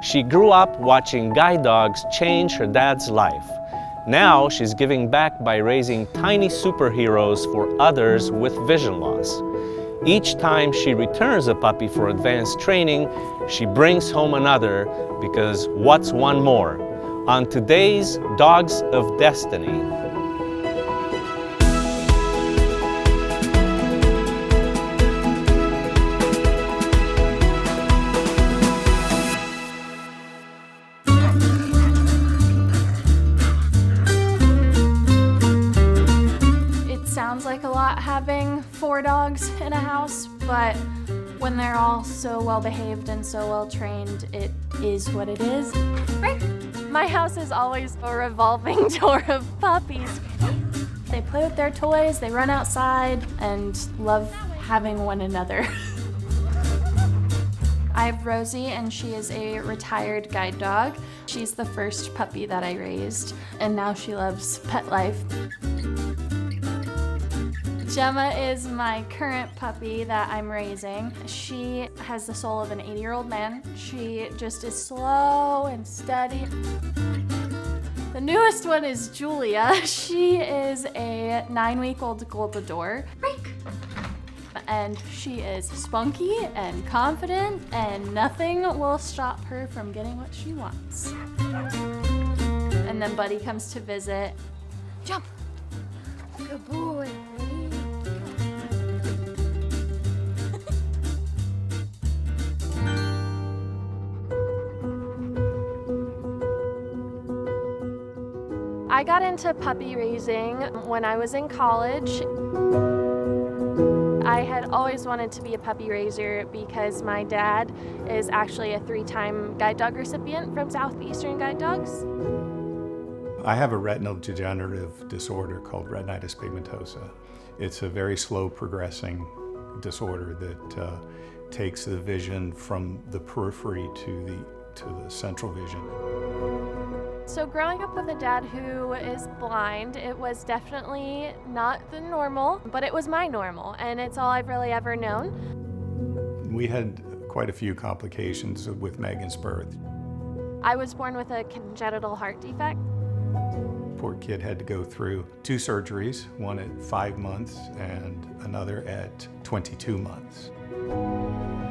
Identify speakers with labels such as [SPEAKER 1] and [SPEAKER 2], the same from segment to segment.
[SPEAKER 1] She grew up watching guide dogs change her dad's life. Now she's giving back by raising tiny superheroes for others with vision loss. Each time she returns a puppy for advanced training, she brings home another, because what's one more? On today's Dogs of Destiny.
[SPEAKER 2] Sounds like a lot having 4 dogs in a house, but when they're all so well behaved and so well trained, it is what it is. Right. My house is always a revolving door of puppies. They play with their toys, they run outside, and love having one another. I have Rosie, and she is a retired guide dog. She's the first puppy that I raised, and now she loves pet life. Gemma is my current puppy that I'm raising. She has the soul of an 80-year-old man. She just is slow and steady. The newest one is Julia. She is a 9-week-old Goldador. And she is spunky and confident, and nothing will stop her from getting what she wants. And then Buddy comes to visit. Jump! Good boy. I got into puppy raising when I was in college. I had always wanted to be a puppy raiser because my dad is actually a 3-time guide dog recipient from Southeastern Guide Dogs.
[SPEAKER 3] I have a retinal degenerative disorder called retinitis pigmentosa. It's a very slow progressing disorder that takes the vision from the periphery to the central vision.
[SPEAKER 2] So growing up with a dad who is blind, it was definitely not the normal, but it was my normal, and it's all I've really ever known.
[SPEAKER 3] We had quite a few complications with Meghan's birth.
[SPEAKER 2] I was born with a congenital heart defect.
[SPEAKER 3] Poor kid had to go through 2 surgeries, one at 5 months and another at 22 months.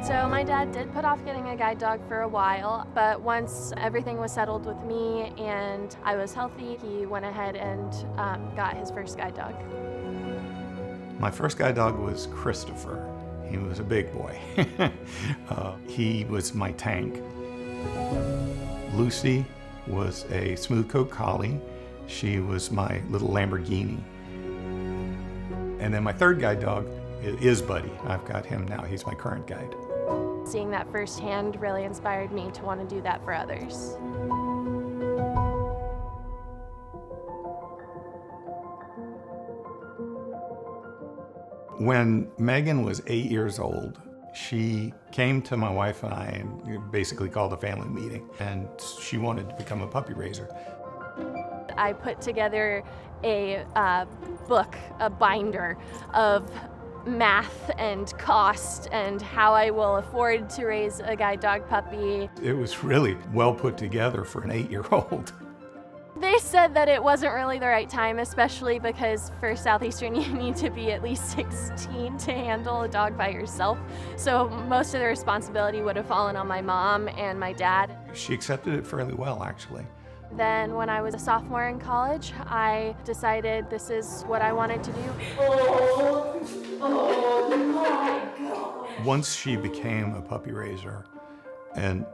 [SPEAKER 2] So my dad did put off getting a guide dog for a while, but once everything was settled with me and I was healthy, he went ahead and got his first guide dog.
[SPEAKER 3] My first guide dog was Christopher. He was a big boy. He was my tank. Lucy was a smooth coat collie. She was my little Lamborghini. And then my third guide dog is Buddy. I've got him now. He's my current guide.
[SPEAKER 2] Seeing that firsthand really inspired me to want to do that for others.
[SPEAKER 3] When Meghan was 8 years old, she came to my wife and I and basically called a family meeting, and she wanted to become a puppy raiser.
[SPEAKER 2] I put together a book, a binder of math and cost and how I will afford to raise a guide dog puppy.
[SPEAKER 3] It was really well put together for an 8-year-old.
[SPEAKER 2] They said that it wasn't really the right time, especially because for Southeastern you need to be at least 16 to handle a dog by yourself. So most of the responsibility would have fallen on my mom and my dad.
[SPEAKER 3] She accepted it fairly well, actually.
[SPEAKER 2] Then when I was a sophomore in college, I decided this is what I wanted to do.
[SPEAKER 4] Oh my God.
[SPEAKER 3] Once she became a puppy raiser and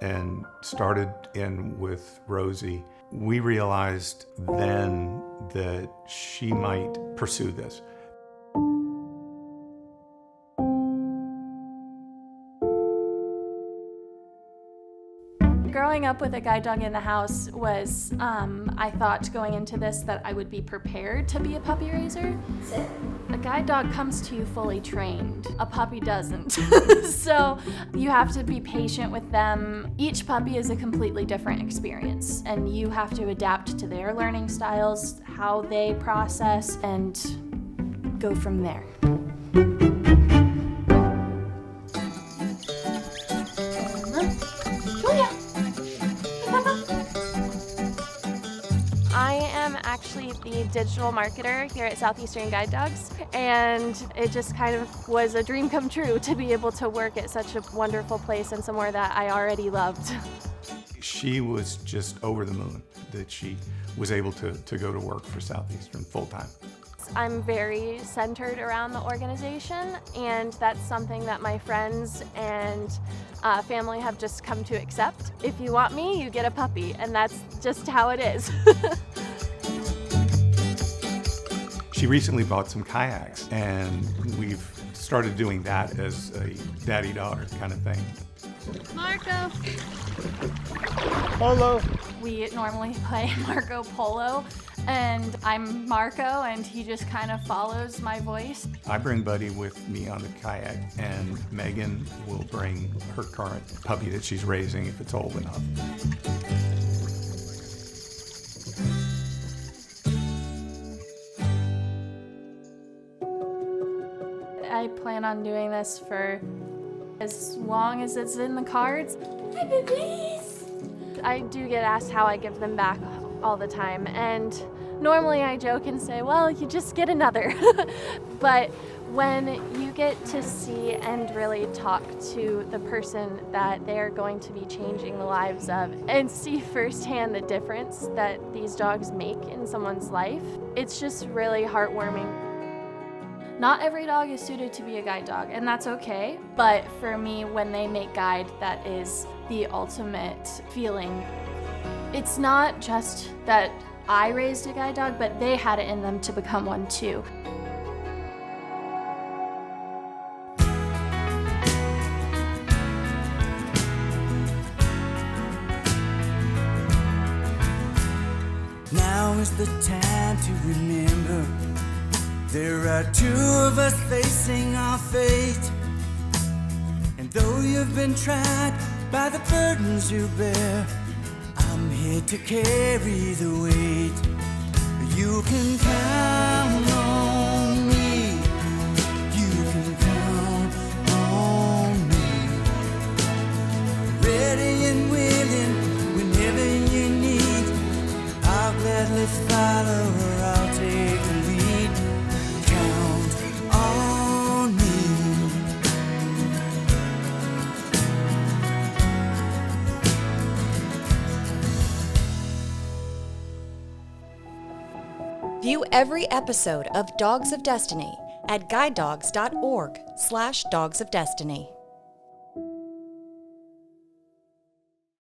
[SPEAKER 3] started in with Rosie, we realized then that she might pursue this.
[SPEAKER 2] Growing up with a guide dog in the house was, I thought going into this that I would be prepared to be a puppy raiser.
[SPEAKER 4] Sit.
[SPEAKER 2] A guide dog comes to you fully trained. A puppy doesn't. So you have to be patient with them. Each puppy is a completely different experience, and you have to adapt to their learning styles, how they process, and go from there. Julia! the digital marketer here at Southeastern Guide Dogs, and it just kind of was a dream come true to be able to work at such a wonderful place and somewhere that I already loved.
[SPEAKER 3] She was just over the moon that she was able to go to work for Southeastern full-time.
[SPEAKER 2] I'm very centered around the organization, and that's something that my friends and family have just come to accept. If you want me, you get a puppy, and that's just how it is.
[SPEAKER 3] She recently bought some kayaks, and we've started doing that as a daddy-daughter kind of thing.
[SPEAKER 2] Marco!
[SPEAKER 1] Polo.
[SPEAKER 2] We normally play Marco Polo, and I'm Marco, and he just kind of follows my voice.
[SPEAKER 3] I bring Buddy with me on the kayak, and Megan will bring her current puppy that she's raising if it's old enough.
[SPEAKER 2] I plan on doing this for as long as it's in the cards.
[SPEAKER 4] Hi, babies!
[SPEAKER 2] I do get asked how I give them back all the time, and normally I joke and say, well, you just get another. But when you get to see and really talk to the person that they're going to be changing the lives of and see firsthand the difference that these dogs make in someone's life, it's just really heartwarming. Not every dog is suited to be a guide dog, and that's okay. But for me, when they make guide, that is the ultimate feeling. It's not just that I raised a guide dog, but they had it in them to become one too.
[SPEAKER 5] Now is the time to remember. There are two of us facing our fate, and though you've been tried by the burdens you bear, I'm here to carry the weight. You can count on me. You can count on me. Ready and willing whenever you need. I'll gladly follow or I'll take the lead.
[SPEAKER 6] View every episode of Dogs of Destiny at guidedogs.org/dogsofdestiny.